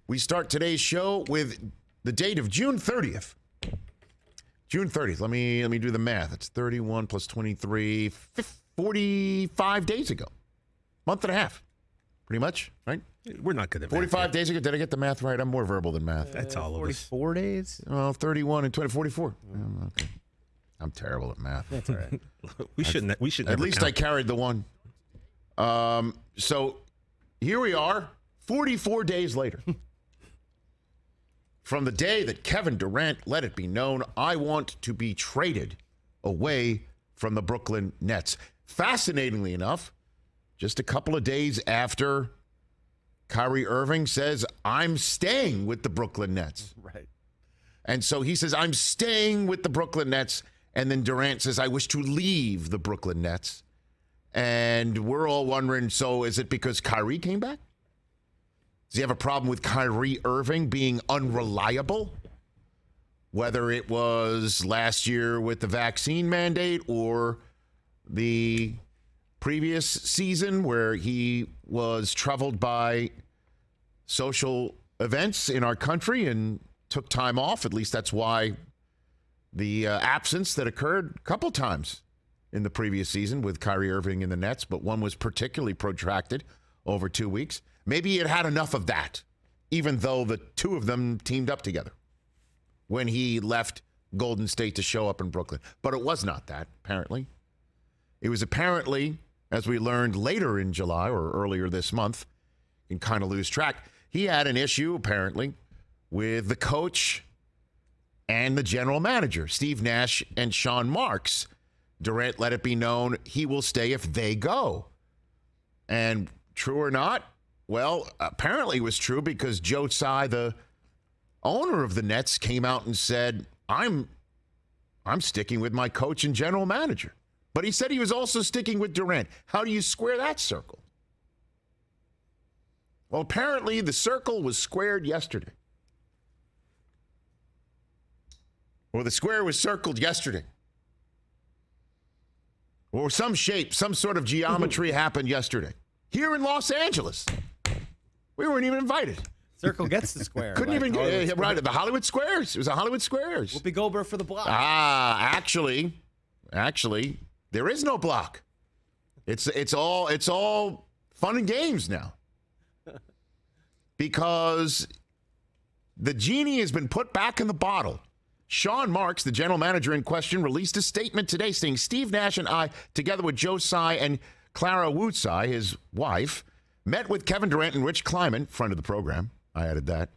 We start today's show with the date of June 30th. June 30th. Let me do the math. It's 31 plus 23, 45 days ago. Month and a half. Pretty much, right? We're not good at 45 days ago. Did I get the math right? I'm more verbal than math. That's all of us. 44 days? Well, 31 and 20, 44. Okay. I'm terrible at math. That's all right. We shouldn't. At least I carried the one. So here we are, 44 days later. From the day that Kevin Durant let it be known, I want to be traded away from the Brooklyn Nets. Fascinatingly enough, just a couple of days after Kyrie Irving says, I'm staying with the Brooklyn Nets. Right. And so he says, I'm staying with the Brooklyn Nets. And then Durant says, I wish to leave the Brooklyn Nets. And we're all wondering, so is it because Kyrie came back? Does he have a problem with Kyrie Irving being unreliable? Whether it was last year with the vaccine mandate or the previous season where he was troubled by social events in our country and took time off. At least that's why the absence that occurred a couple times in the previous season with Kyrie Irving in the Nets, but one was particularly protracted over 2 weeks. Maybe it had enough of that, even though the two of them teamed up together when he left Golden State to show up in Brooklyn. But it was not that, apparently. It was apparently, as we learned later in July or earlier this month, you can kind of lose track, he had an issue, apparently, with the coach and the general manager, Steve Nash and Sean Marks. Durant let it be known he will stay if they go. And true or not, well, apparently it was true because Joe Tsai, the owner of the Nets, came out and said, I'm sticking with my coach and general manager. But he said he was also sticking with Durant. How do you square that circle? Well, apparently the circle was squared yesterday. Or the square was circled yesterday. Or some shape, some sort of geometry happened yesterday. Here in Los Angeles. We weren't even invited. Circle gets the square. Couldn't even get right at the Hollywood Squares. It was a Hollywood Squares. Whoopi Goldberg for the block. Actually, there is no block. It's all fun and games now. Because the genie has been put back in the bottle. Sean Marks, the general manager in question, released a statement today saying Steve Nash and I, together with Joe Tsai and Clara Wu Tsai, his wife, met with Kevin Durant and Rich Kleiman, friend of the program, I added that,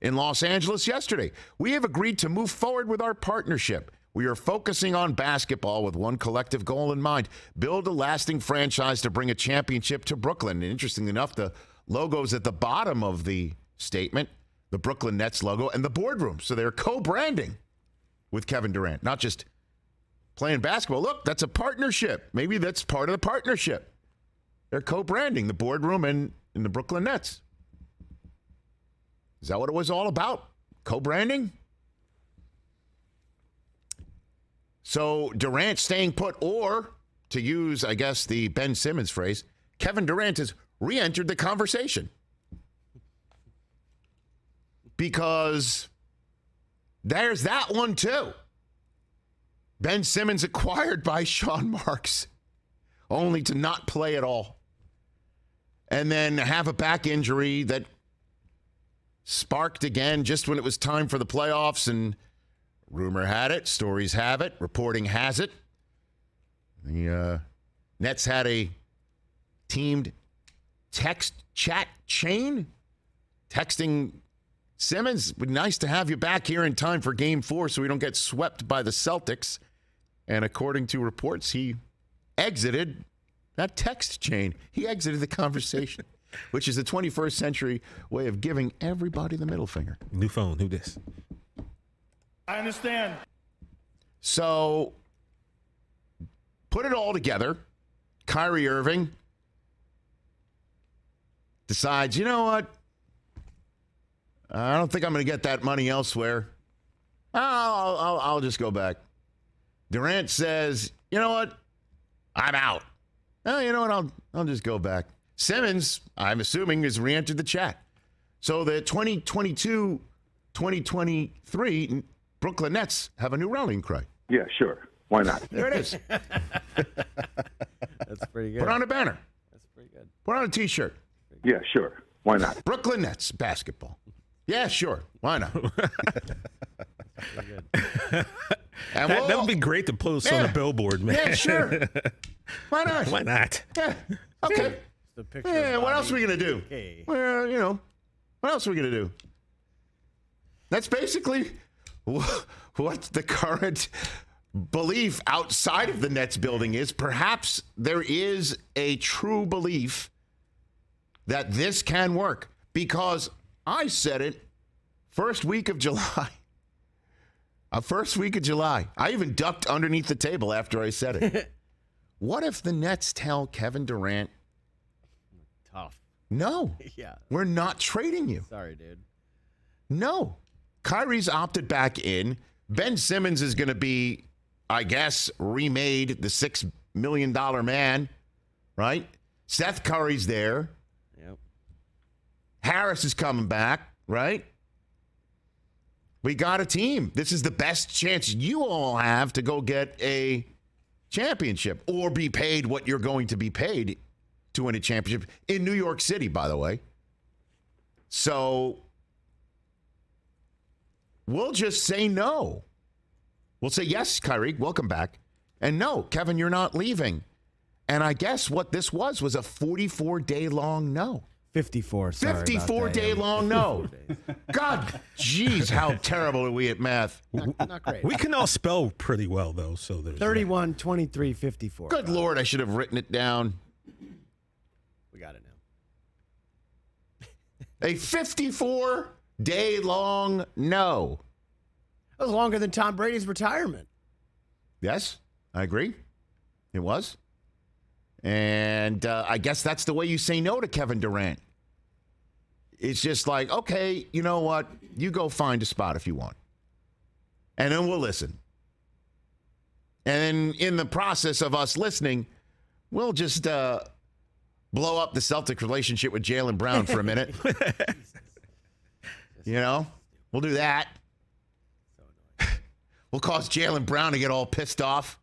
in Los Angeles yesterday. We have agreed to move forward with our partnership. We are focusing on basketball with one collective goal in mind, build a lasting franchise to bring a championship to Brooklyn. And interestingly enough, the logo's at the bottom of the statement, the Brooklyn Nets logo, and the boardroom. So they're co-branding with Kevin Durant, not just playing basketball. Look, that's a partnership. Maybe that's part of the partnership. They're co-branding the boardroom and the Brooklyn Nets. Is that what it was all about? Co-branding? So Durant staying put, or to use, I guess, the Ben Simmons phrase, Kevin Durant has re-entered the conversation. Because there's that one too. Ben Simmons acquired by Sean Marks, only to not play at all. And then have a back injury that sparked again just when it was time for the playoffs. And rumor had it, stories have it, reporting has it. The Nets had a teamed text chat chain texting Simmons, would be nice to have you back here in time for Game 4 so we don't get swept by the Celtics. And according to reports, he exited that text chain. He exited the conversation, which is the 21st century way of giving everybody the middle finger. New phone, who this? I understand. So, put it all together. Kyrie Irving decides, you know what? I don't think I'm going to get that money elsewhere. I'll just go back. Durant says, you know what? I'm out. Oh, you know what? I'll just go back. Simmons, I'm assuming, has re-entered the chat. So the 2022-2023 Brooklyn Nets have a new rallying cry. Yeah, sure. Why not? There it is. That's pretty good. Put on a banner. That's pretty good. Put on a T-shirt. Yeah, sure. Why not? Brooklyn Nets basketball. Yeah, sure. Why not? And That would be great to post on a billboard, man. Yeah, sure. Why not? Why not? Yeah. Okay. The picture Yeah, of what else are we Bobby. going to do? Okay. Well, what else are we going to do? That's basically what the current belief outside of the Nets building is. Perhaps there is a true belief that this can work, because I said it first week of July. First week of July. I even ducked underneath the table after I said it. What if the Nets tell Kevin Durant, Tough. no, Yeah. we're not trading you? Sorry, dude. No. Kyrie's opted back in. Ben Simmons is going to be, I guess, remade the $6 million man, right? Seth Curry's there. Yep. Harris is coming back, right? We got a team. This is the best chance you all have to go get a championship or be paid what you're going to be paid to win a championship in New York City, by the way. So we'll just say no. We'll say, yes, Kyrie, welcome back. And no, Kevin, you're not leaving. And I guess what this was a 44-day-long no. 54. Sorry. 54-day-long no. God, geez, how terrible are we at math? Not great. We can all spell pretty well, though. So there's 31, 23, 54. Good Lord, I should have written it down. We got it now. A 54-day-long no. That was longer than Tom Brady's retirement. Yes, I agree. It was. And I guess that's the way you say no to Kevin Durant. It's just like, okay, you know what? You go find a spot if you want. And then we'll listen. And in the process of us listening, we'll just blow up the Celtics relationship with Jaylen Brown for a minute. We'll do that. We'll cause Jaylen Brown to get all pissed off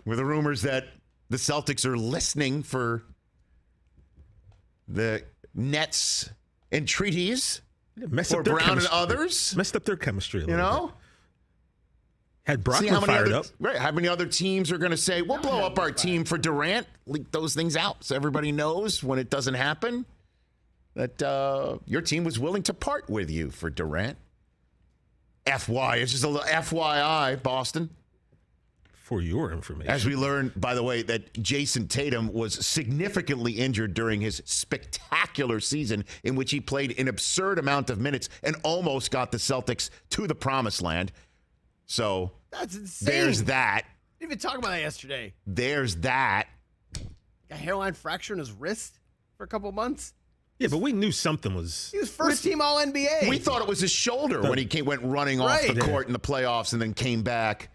with the rumors that the Celtics are listening for the Nets entreaties for Brown and others. Messed up their chemistry a You little know? bit. Had See Brockman fired up. Right, how many other teams are going to say, we'll blow up our team for Durant, leak those things out so everybody knows when it doesn't happen that your team was willing to part with you for Durant. It's just a little FYI, Boston. For your information. As we learned, by the way, that Jason Tatum was significantly injured during his spectacular season in which he played an absurd amount of minutes and almost got the Celtics to the promised land. So That's insane. there's that. Didn't even talk about that yesterday. There's that. A hairline fracture in his wrist for a couple months. Yeah, but we knew something was. He was first team All NBA. We thought it was his shoulder when he went running off the Right. court in the playoffs and then came back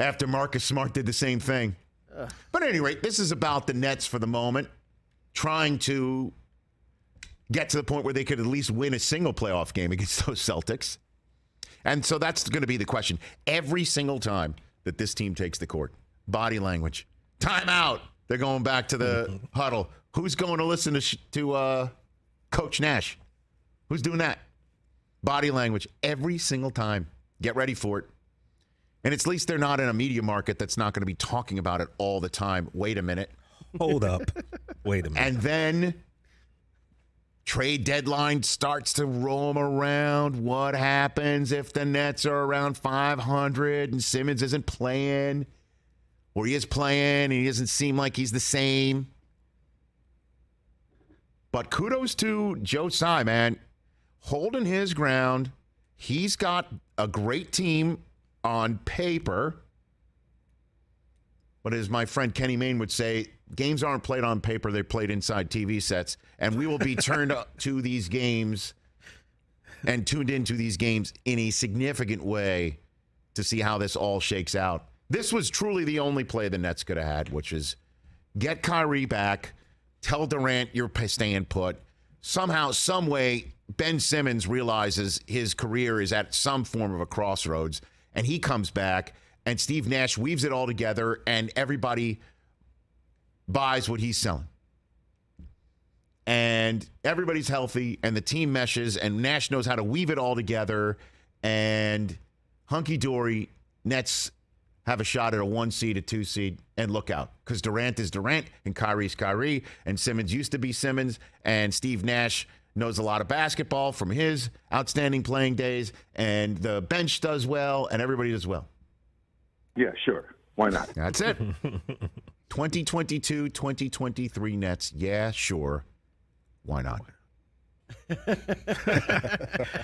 after Marcus Smart did the same thing. But at any rate, this is about the Nets for the moment, trying to get to the point where they could at least win a single playoff game against those Celtics. And so that's going to be the question. Every single time that this team takes the court, body language, timeout, they're going back to the huddle. Who's going to listen to Coach Nash? Who's doing that? Body language every single time. Get ready for it. And at least they're not in a media market that's not going to be talking about it all the time. Wait a minute. Hold up. Wait a minute. And then trade deadline starts to roam around. What happens if the Nets are around 500 and Simmons isn't playing? Or he is playing and he doesn't seem like he's the same? But kudos to Joe Tsai, man. Holding his ground. He's got a great team on paper. But as my friend Kenny Mayne would say, games aren't played on paper, they're played inside TV sets. And we will be turned up to these games and tuned into these games in a significant way to see how this all shakes out. This was truly the only play the Nets could have had, which is get Kyrie back, tell Durant you're staying put, somehow, some way, Ben Simmons realizes his career is at some form of a crossroads, and he comes back, and Steve Nash weaves it all together, and everybody buys what he's selling. And everybody's healthy, and the team meshes, and Nash knows how to weave it all together, and hunky-dory, Nets have a shot at a 1 seed, a 2 seed, and look out. Because Durant is Durant, and Kyrie's Kyrie, and Simmons used to be Simmons, and Steve Nash knows a lot of basketball from his outstanding playing days, and the bench does well, and everybody does well. Yeah, sure. Why not? That's it. 2022, 2023 Nets. Yeah, sure. Why not?